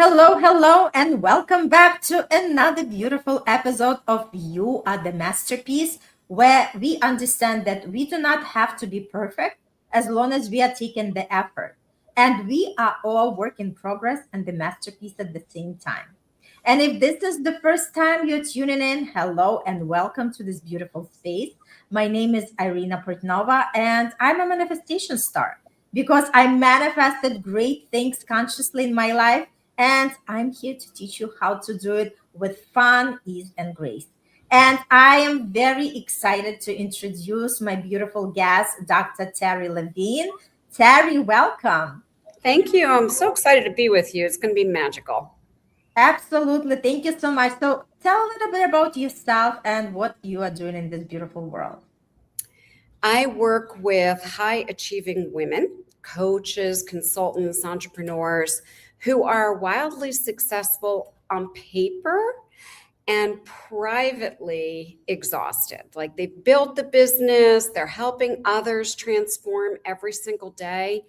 Hello, hello, and welcome back to another beautiful episode of You Are the Masterpiece, where we understand that we do not have to be perfect as long as we are taking the effort. And we are all work in progress and the masterpiece at the same time. And if this is the first time you're tuning in, hello and welcome to this beautiful space. My name is Irina Portnova, and I'm a manifestation star because I manifested great things consciously in my life and I'm here to teach you how to do it with fun, ease, and grace. And I am very excited to introduce my beautiful guest, Dr. Terry Levine. Terry, welcome. Thank you. I'm so excited to be with you. It's going to be magical. Absolutely. Thank you so much. So, tell a little bit about yourself and what you are doing in this beautiful world. I work with high achieving women, coaches, consultants, entrepreneurs who are wildly successful on paper and privately exhausted. Like they've built the business, they're helping others transform every single day,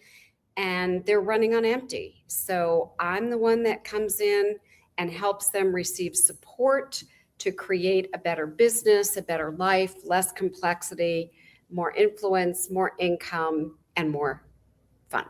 and they're running on empty. So I'm the one that comes in and helps them receive support to create a better business, a better life, less complexity, more influence, more income, and more fun.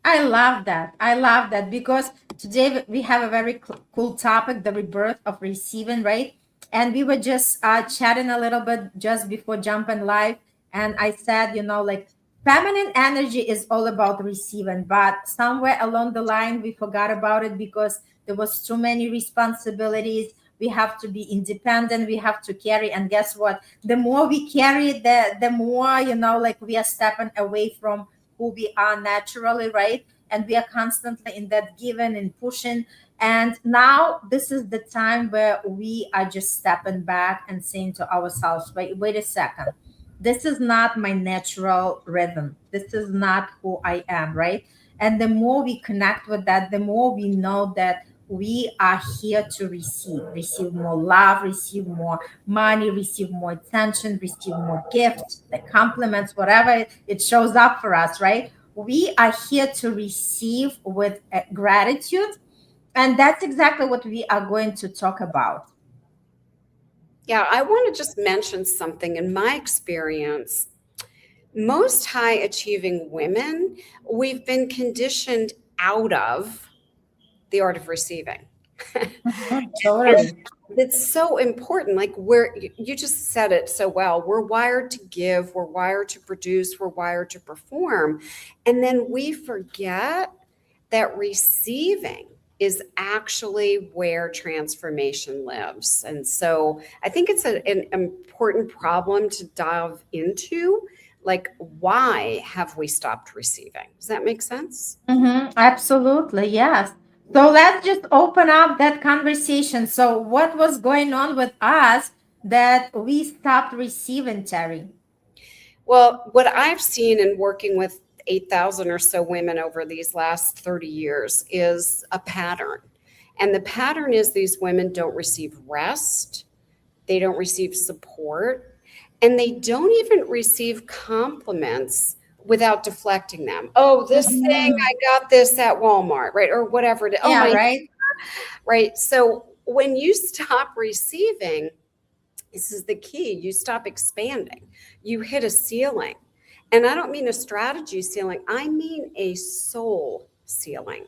I love that. I love that because today we have a very cool topic, the rebirth of receiving, right? And we were just chatting a little bit just before jumping live. And I said, like feminine energy is all about receiving, but somewhere along the line, we forgot about it because there was too many responsibilities. We have to be independent. We have to carry. And guess what? The more we carry, the more, like we are stepping away from who we are naturally, right? And we are constantly in that giving and pushing. And now this is the time where we are just stepping back and saying to ourselves, wait a second. This is not my natural rhythm. This is not who I am, right? And the more we connect with that, the more we know that we are here to receive more love, receive more money, receive more attention, receive more gifts, the compliments, whatever it shows up for us, right? We are here to receive with gratitude. And that's exactly what we are going to talk about. Yeah, I want to just mention something. In my experience, most high achieving women, we've been conditioned out of the art of receiving. Totally. It's so important. Like you just said it so well. We're wired to give, we're wired to produce, we're wired to perform. And then we forget that receiving is actually where transformation lives. And so I think it's an important problem to dive into. Like, why have we stopped receiving? Does that make sense? Absolutely, yes. So let's just open up that conversation. So, what was going on with us that we stopped receiving, Terry? Well, what I've seen in working with 8,000 or so women over these last 30 years is a pattern. And the pattern is these women don't receive rest, they don't receive support, and they don't even receive compliments without deflecting them. Oh, this thing, Mhm. I got this at Walmart, right? Or whatever it is. Oh, Yeah, my, right. right. So when you stop receiving, this is the key. You stop expanding. You hit a ceiling. And I don't mean a strategy ceiling, I mean a soul ceiling.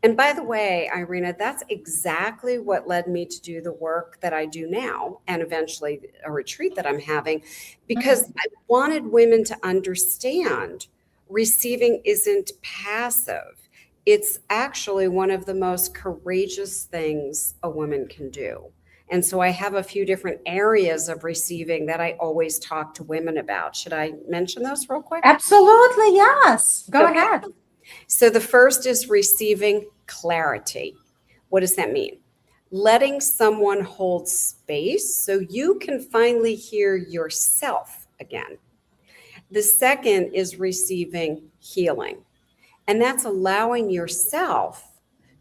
And by the way, Irina, that's exactly what led me to do the work that I do now and eventually a retreat that I'm having, because Mhm. I wanted women to understand receiving isn't passive. It's actually one of the most courageous things a woman can do. And so I have a few different areas of receiving that I always talk to women about. Should I mention those real quick? Absolutely, yes. Go Okay. ahead. So the first is receiving clarity. What does that mean? Letting someone hold space so you can finally hear yourself again. The second is receiving healing, and that's allowing yourself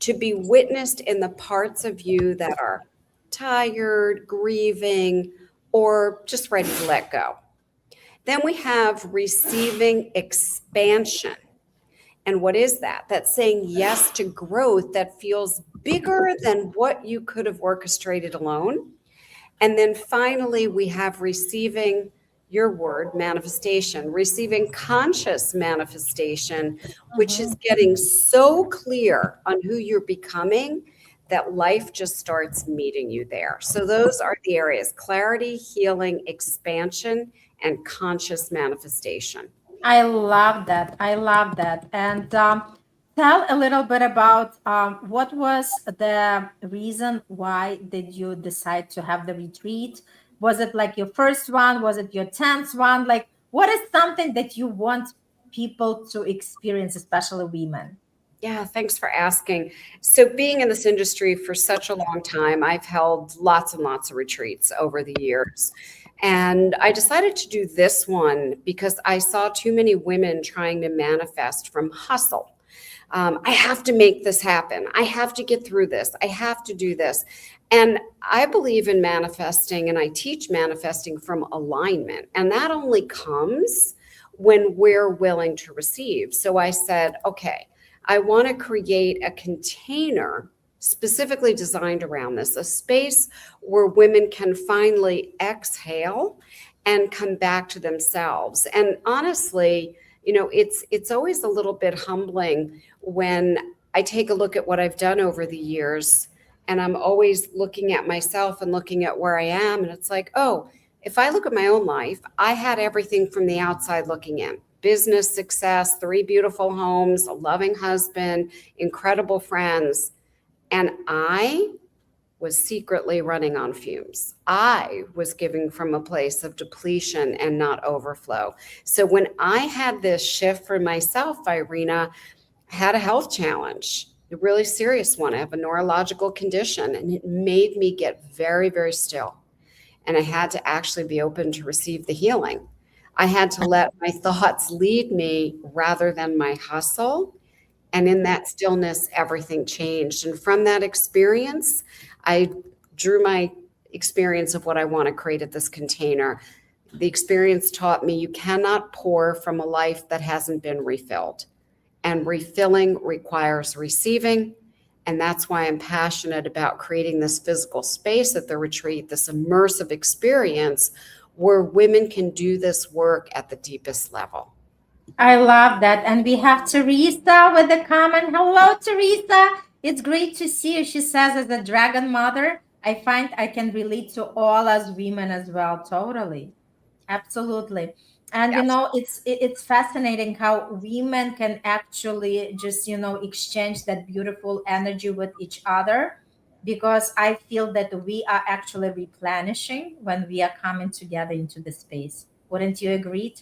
to be witnessed in the parts of you that are tired, grieving, or just ready to let go. Then we have receiving expansion. And what is that? That's saying yes to growth that feels bigger than what you could have orchestrated alone. And then finally, we have receiving your word, manifestation, receiving conscious manifestation, which is getting so clear on who you're becoming that life just starts meeting you there. So those are the areas: clarity, healing, expansion, and conscious manifestation. I love that. I love that. And tell a little bit about what was the reason why did you decide to have the retreat? Was it like your first one? Was it your 10th one? Like, what is something that you want people to experience, especially women? Yeah, thanks for asking. So, being in this industry for such a long time, I've held lots and lots of retreats over the years. And I decided to do this one because I saw too many women trying to manifest from hustle. I have to make this happen. I have to get through this. I have to do this. And I believe in manifesting, and I teach manifesting from alignment. And that only comes when we're willing to receive. So I said, okay, I want to create a container specifically designed around this, a space where women can finally exhale and come back to themselves. And honestly, it's always a little bit humbling when I take a look at what I've done over the years, and I'm always looking at myself and looking at where I am, and it's like, oh, if I look at my own life, I had everything from the outside looking in: business success, 3 beautiful homes, a loving husband, incredible friends. And I was secretly running on fumes. I was giving from a place of depletion and not overflow. So when I had this shift for myself, Irina, I had a health challenge, a really serious one. I have a neurological condition, and it made me get very, very still. And I had to actually be open to receive the healing. I had to let my thoughts lead me rather than my hustle. And in that stillness, everything changed. And from that experience, I drew my experience of what I want to create at this container. The experience taught me you cannot pour from a life that hasn't been refilled. And refilling requires receiving. And that's why I'm passionate about creating this physical space at the retreat, this immersive experience where women can do this work at the deepest level. I love that. And we have Teresa with a comment. Hello, Teresa. It's great to see you. She says, as a dragon mother, I find I can relate to all as women as well. Totally. Absolutely. And Yes. it's fascinating how women can actually just exchange that beautiful energy with each other, because I feel that we are actually replenishing when we are coming together into the space. Wouldn't you agree,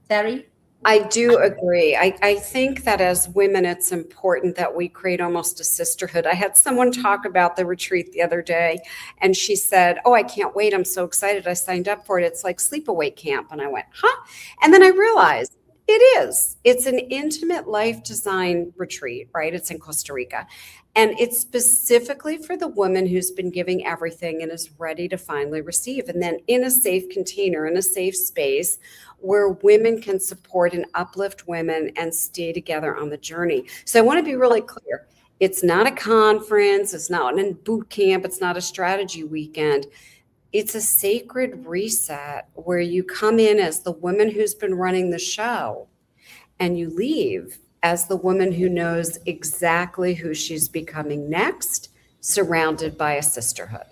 Terry? I do agree. I think that as women, it's important that we create almost a sisterhood. I had someone talk about the retreat the other day, and she said, oh, I can't wait. I'm so excited. I signed up for it. It's like sleepaway camp. And I went, huh? And then I realized it is. It's an intimate life design retreat, right? It's in Costa Rica. And it's specifically for the woman who's been giving everything and is ready to finally receive. And then in a safe container, in a safe space where women can support and uplift women and stay together on the journey. So I want to be really clear. It's not a conference. It's not a boot camp. It's not a strategy weekend. It's a sacred reset where you come in as the woman who's been running the show, and you leave as the woman who knows exactly who she's becoming next, surrounded by a sisterhood.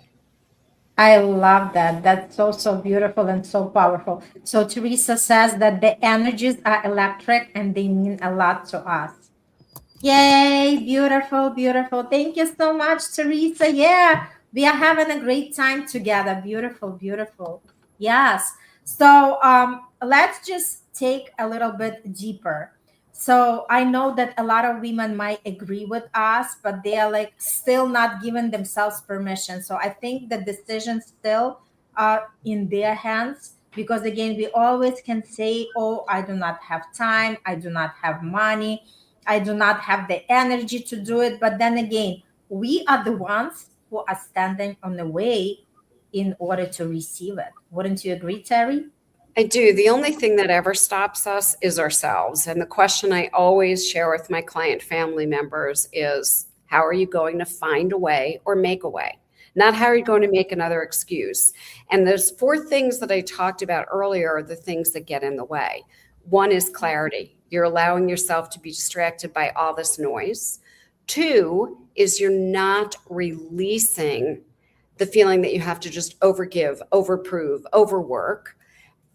I love that. That's so, so beautiful and so powerful. So Teresa says that the energies are electric and they mean a lot to us. Yay, beautiful, beautiful. Thank you so much, Teresa. Yeah, we are having a great time together. Beautiful, beautiful. Yes. So let's just take a little bit deeper. So I know that a lot of women might agree with us, but they are like still not giving themselves permission. So I think the decision still are in their hands, because again, we always can say, oh, I do not have time, I do not have money, I do not have the energy to do it. But then again, we are the ones who are standing on the way in order to receive it. Wouldn't you agree, Terry? I do. The only thing that ever stops us is ourselves. And the question I always share with my client family members is, how are you going to find a way or make a way? Not how are you going to make another excuse. And those four things that I talked about earlier are the things that get in the way. One is clarity. You're allowing yourself to be distracted by all this noise. Two is you're not releasing the feeling that you have to just overgive, overprove, overwork.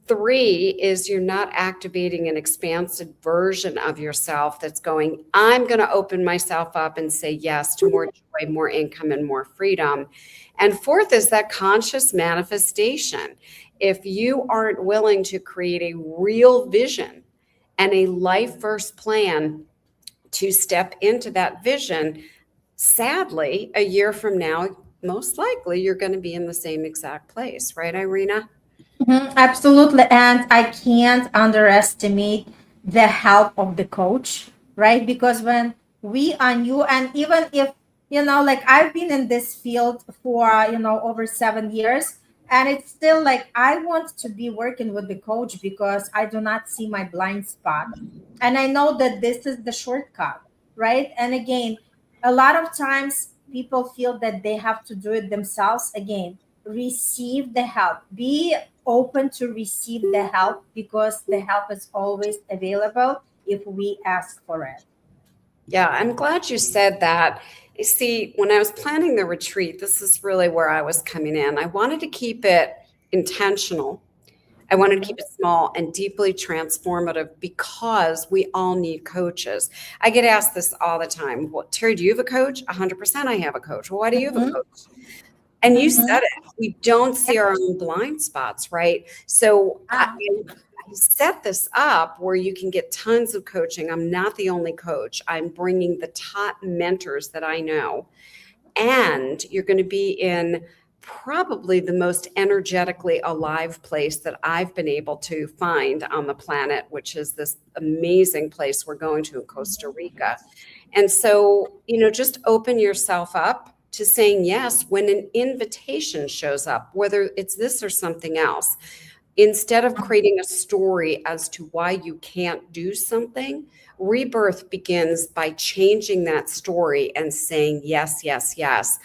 Three is you're not activating an expansive version of yourself that's going, I'm going to open myself up and say yes to more joy, more income, and more freedom. And fourth is that conscious manifestation. If you aren't willing to create a real vision and a life first plan to step into that vision, sadly, a year from now, most likely you're going to be in the same exact place, right, Irina? Absolutely. And I can't underestimate the help of the coach, right? Because when we are new, and even if, like I've been in this field for, over 7 years, and it's still like I want to be working with the coach because I do not see my blind spot. And I know that this is the shortcut, right? And again, a lot of times people feel that they have to do it themselves. Again, receive the help. Be open to receive the help because the help is always available if we ask for it. Yeah, I'm glad you said that. You see, when I was planning the retreat, this is really where I was coming in. I wanted to keep it intentional. I wanted to keep it small and deeply transformative because we all need coaches. I get asked this all the time. Well, Terry, do you have a coach? 100% I have a coach. Well, why do you have a Mhm. coach? And you Mhm. said it. We don't see our own blind spots, right? So Ah, I set this up where you can get tons of coaching. I'm not the only coach. I'm bringing the top mentors that I know. And you're going to be in probably the most energetically alive place that I've been able to find on the planet, which is this amazing place we're going to in Costa Rica. And so, just open yourself up to saying yes when an invitation shows up, whether it's this or something else. Instead of creating a story as to why you can't do something, rebirth begins by changing that story and saying yes, yes, yes.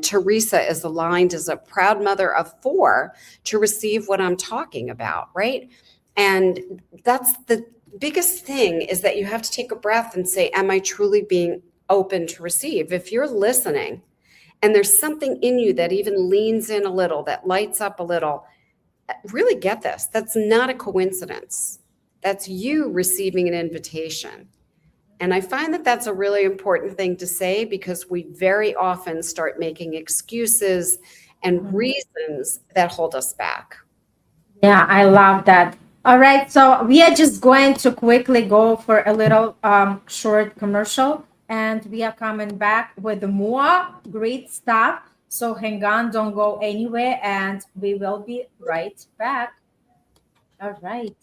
Teresa is aligned as a proud mother of four to receive what I'm talking about, right? And that's the biggest thing, is that you have to take a breath and say, am I truly being open to receive? If you're listening and there's something in you that even leans in a little, that lights up a little, really get this. That's not a coincidence. That's you receiving an invitation. And I find that that's a really important thing to say because we very often start making excuses and reasons that hold us back. yeah, I love that. All right, so we are just going to quickly go for a little short commercial, and we are coming back with more great stuff. So hang on, don't go anywhere, and we will be right back. All right.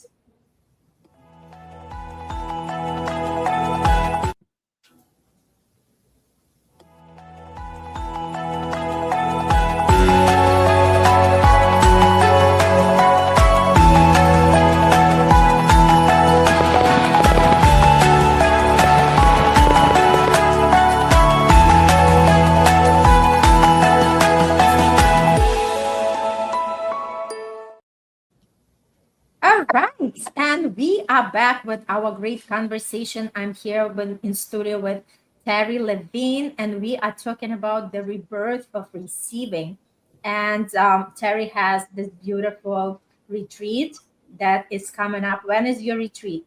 All right, and we are back with our great conversation. I'm here in studio with Terry Levine, and we are talking about the rebirth of receiving. And Terry has this beautiful retreat that is coming up. When is your retreat?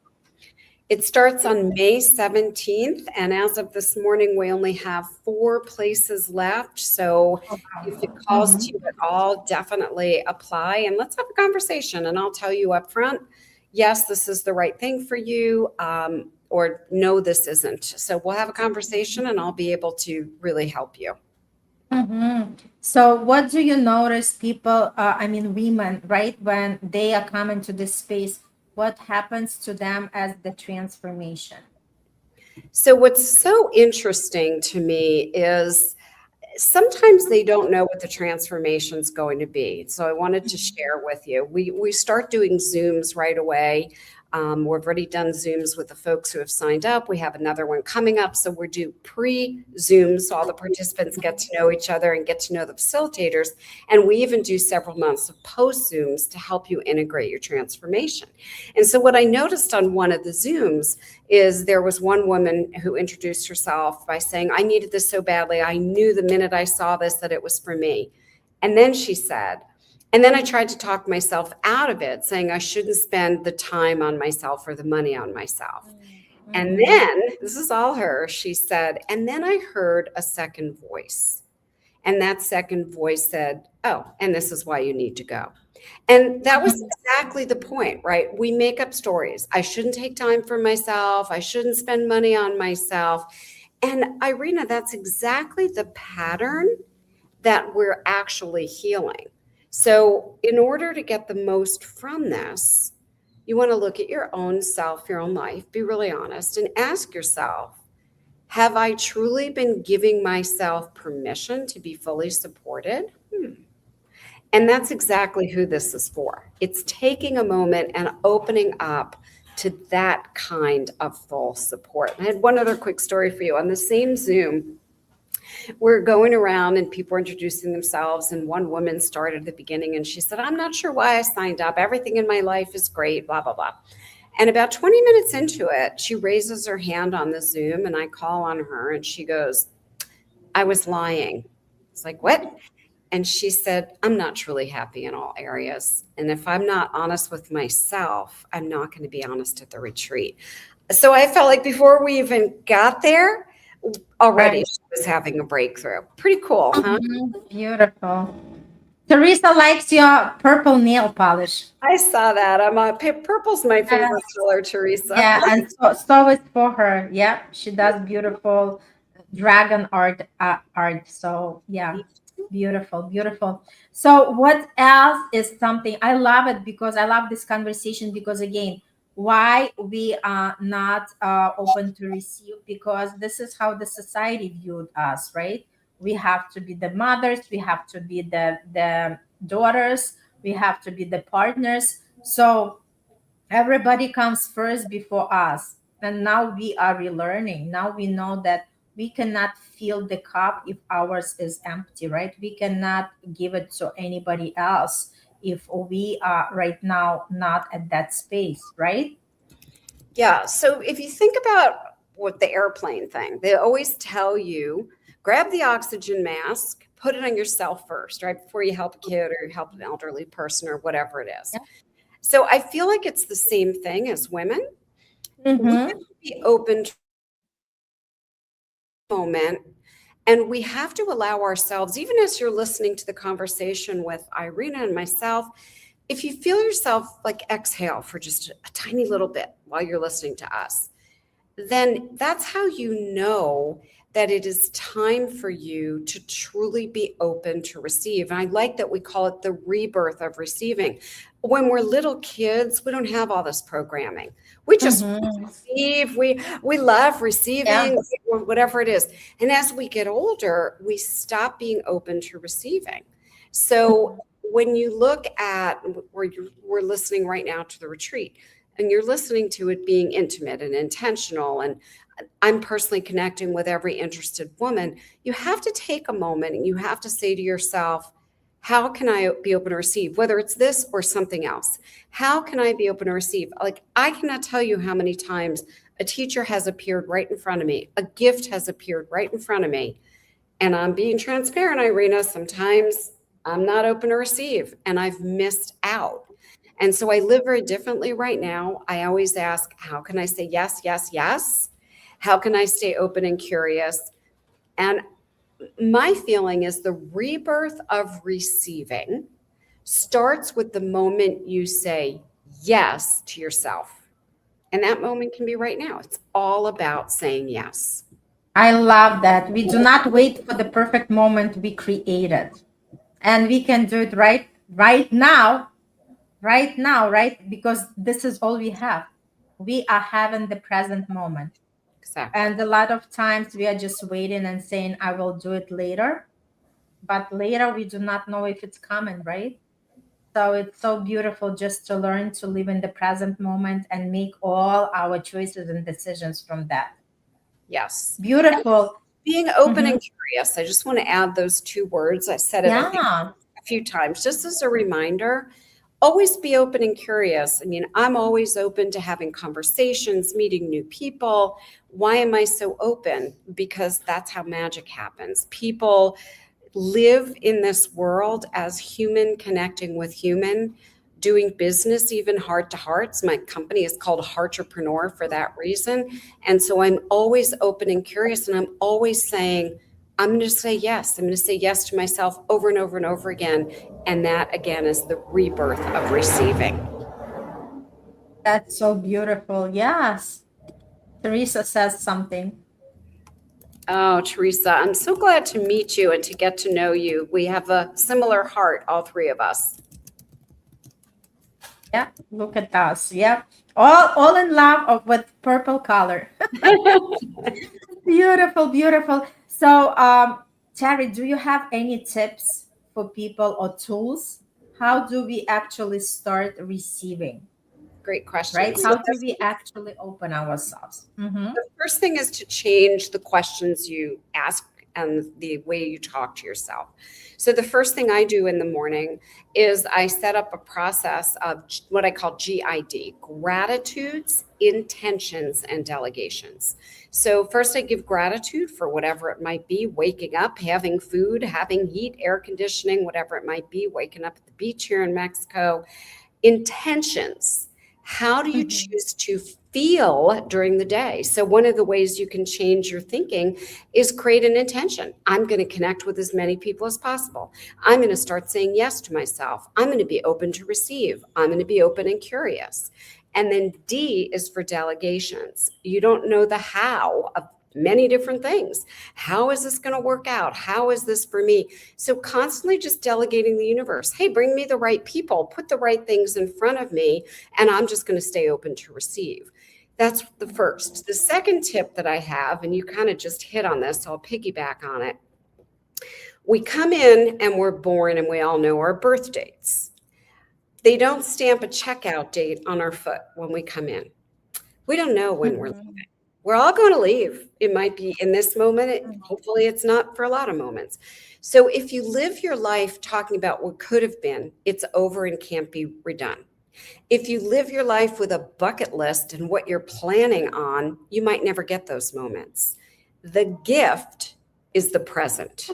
It starts on May 17th, and as of this morning, we only have 4 places left. So Oh, if it wow. calls to you at all, definitely apply and let's have a conversation. And I'll tell you up front, yes, this is the right thing for you, or no, this isn't. So we'll have a conversation and I'll be able to really help you. So, what do you notice people, I mean, women, right, when they are coming to this space, what happens to them as the transformation? So what's so interesting to me is sometimes they don't know what the transformation is going to be. So I wanted to share with you. We start doing Zooms right away. We've already done Zooms with the folks who have signed up. We have another one coming up. So we're do pre-Zooms so all the participants get to know each other and get to know the facilitators. And we even do several months of post-Zooms to help you integrate your transformation. And so what I noticed on one of the Zooms is there was one woman who introduced herself by saying, I needed this so badly. I knew the minute I saw this that it was for me. And then she said, and then I tried to talk myself out of it, saying I shouldn't spend the time on myself or the money on myself. And then, this is all her, she said, and then I heard a second voice. And that second voice said, oh, and this is why you need to go. And that was exactly the point, right? We make up stories. I shouldn't take time for myself. I shouldn't spend money on myself. And Irina, that's exactly the pattern that we're actually healing. So in order to get the most from this, you want to look at your own self, your own life, be really honest, and ask yourself, have I truly been giving myself permission to be fully supported? And that's exactly who this is for. It's taking a moment and opening up to that kind of full support. I had one other quick story for you. On the same Zoom, we're going around and people are introducing themselves. And one woman started at the beginning and she said, I'm not sure why I signed up. Everything in my life is great, blah, blah, blah. And about 20 minutes into it, she raises her hand on the Zoom and I call on her and she goes, I was lying. It's like, what? And she said, I'm not truly happy in all areas. And if I'm not honest with myself, I'm not going to be honest at the retreat. So I felt like before we even got there, already she was having a breakthrough. Pretty cool, huh? Beautiful. Teresa likes your purple nail polish. I saw that. Purple's my favorite color, Teresa. Yeah, and so is for her. Yeah, she does beautiful dragon art. So yeah, beautiful, beautiful. So what else is something I love it because I love this conversation because again, why we are not open to receive because this is how the society viewed us, right? We have to be the mothers, we have to be the daughters, we have to be the partners. So everybody comes first before us. And now we are relearning. Now we know that we cannot fill the cup if ours is empty, right? We cannot give it to anybody else if we are right now not at that space, right? Yeah. So if you think about what the airplane thing, they always tell you, grab the oxygen mask, put it on yourself first, right? Before you help a kid or you help an elderly person or whatever it is. Yeah. So I feel like it's the same thing as women. We have to be open to the moment. And we have to allow ourselves, even as you're listening to the conversation with Irina and myself, if you feel yourself like exhale for just a tiny little bit while you're listening to us, then that's how you know that it is time for you to truly be open to receive. And I like that we call it the rebirth of receiving. When we're little kids, we don't have all this programming. We just receive. We love receiving, whatever it is. And as we get older, we stop being open to receiving. So when you look at where we're listening right now to the retreat, and you're listening to it being intimate and intentional, and I'm personally connecting with every interested woman, you have to take a moment and you have to say to yourself, how can I be open to receive, whether it's this or something else? How can I be open to receive? Like, I cannot tell you how many times a teacher has appeared right in front of me, a gift has appeared right in front of me, and I'm being transparent, Irina, sometimes I'm not open to receive and I've missed out. And so I live very differently right now. I always ask, how can I say yes, yes, yes? How can I stay open and curious? And my feeling is the rebirth of receiving starts with the moment you say yes to yourself. And that moment can be right now. It's all about saying yes. I love that. We do not wait for the perfect moment we created. And we can do it right now, right? Because this is all we have. We are having the present moment. Exactly. And a lot of times we are just waiting and saying, I will do it later. but later we do not know if it's coming, right? So it's so beautiful just to learn to live in the present moment and make all our choices and decisions from that. Yes. Beautiful. Being open Hmm. and curious. I just want to add those two words. I said it, I think, Yeah. a few times, just as a reminder. Always be open and curious. I mean, I'm always open to having conversations, meeting new people. Why am I so open? Because that's how magic happens. People live in this world as human connecting with human, doing business even heart to hearts. My company is called Heartrepreneur for that reason. And so I'm always open and curious, and I'm always saying, I'm going to say yes. I'm going to say yes to myself over and over and over again. And that, again, is the rebirth of receiving. That's so beautiful. Yes. Teresa says something. Oh, Teresa, I'm so glad to meet you and to get to know you. We have a similar heart, all three of us. Yeah, look at us. Yeah. All in love with purple color. Beautiful, beautiful. So, Terry, do you have any tips for people or tools? How do we actually start receiving, Great question. right? So How do this we actually open ourselves? Mm-hmm. The first thing is to change the questions you ask and the way you talk to yourself. So, the first thing I do in the morning is I set up a process of what I call GID: gratitudes, intentions, and delegations. So, first, I give gratitude for whatever it might be: waking up, having food, having heat, air conditioning, whatever it might be, waking up at the beach here in Mexico. Intentions: how do you Mm-hmm. choose to feel during the day? So, one of the ways you can change your thinking is create an intention. I'm going to connect with as many people as possible. I'm going to start saying yes to myself. I'm going to be open to receive. I'm going to be open and curious. And then D is for delegations. You don't know the how of many different things. How is this going to work out? How is this for me? So constantly just delegating the universe. Hey, bring me the right people, put the right things in front of me, and I'm just going to stay open to receive. That's the first. The second tip that I have, and you kind of just hit on this, so I'll piggyback on it. We come in and we're born, and we all know our birth dates. They don't stamp a checkout date on our foot when we come in. We don't know when we're Mm-hmm. leaving. We're all going to leave. It might be in this moment. Hopefully, it's not for a lot of moments. So, if you live your life talking about what could have been, it's over and can't be redone. If you live your life with a bucket list and what you're planning on, you might never get those moments. The gift is the present,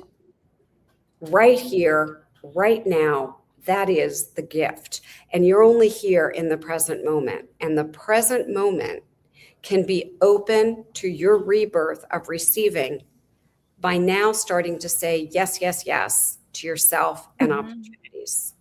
right here, right now. That is the gift. And you're only here in the present moment. And the present moment can be open to your rebirth of receiving by now starting to say yes, yes, yes to yourself and Mm-hmm. opportunities.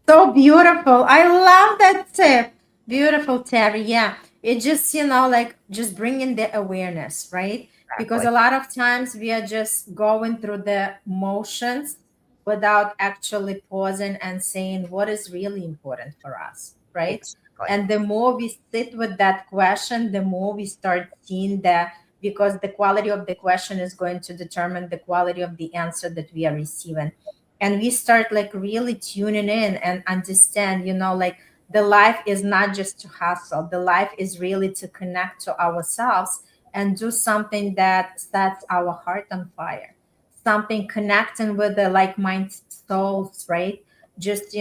So beautiful. I love that tip. Beautiful, Terry. Yeah. It just, like just bringing the awareness, right? Because Exactly. a lot of times we are just going through the motions without actually pausing and saying what is really important for us, right? Exactly. And the more we sit with that question, the more we start seeing that, because the quality of the question is going to determine the quality of the answer that we are receiving. And we start like really tuning in and understand, like the life is not just to hustle. The life is really to connect to ourselves and do something that sets our heart on fire, something connecting with the like-minded souls, right? Just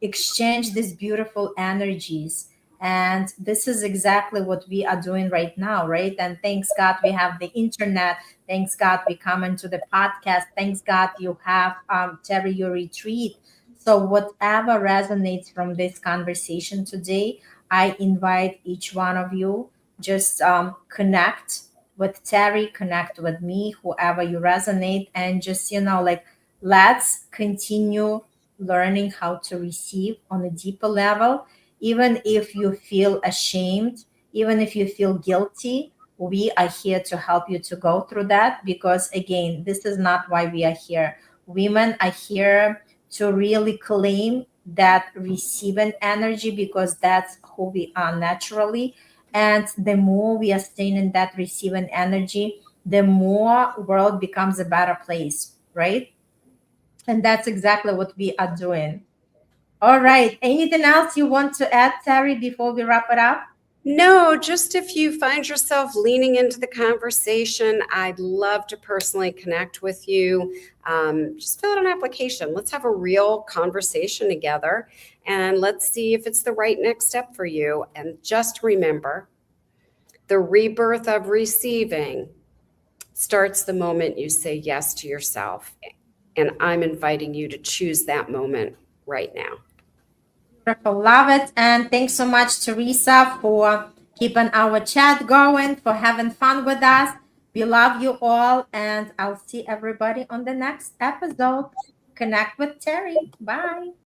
exchange these beautiful energies. And this is exactly what we are doing right now, right? And thanks God we have the internet. Thanks God we come into the podcast. Thanks God you have, Terry, your retreat. So whatever resonates from this conversation today, I invite each one of you, just connect with Terry, connect with me, whoever you resonate, and just like let's continue learning how to receive on a deeper level. Even if you feel ashamed, even if you feel guilty, we are here to help you to go through that, because again, this is not why we are here. Women are here to really claim that receiving energy, because that's who we are naturally. And the more we are staying in that receiving energy, the more world becomes a better place. right? And that's exactly what we are doing. All right. Anything else you want to add, Terry, before we wrap it up? No, just if you find yourself leaning into the conversation, I'd love to personally connect with you. Just fill out an application. Let's have a real conversation together and let's see if it's the right next step for you. And just remember, the rebirth of receiving starts the moment you say yes to yourself. And I'm inviting you to choose that moment right now. Beautiful. Love it. And thanks so much, Teresa, for keeping our chat going, for having fun with us. We love you all. And I'll see everybody on the next episode. Connect with Terry. Bye.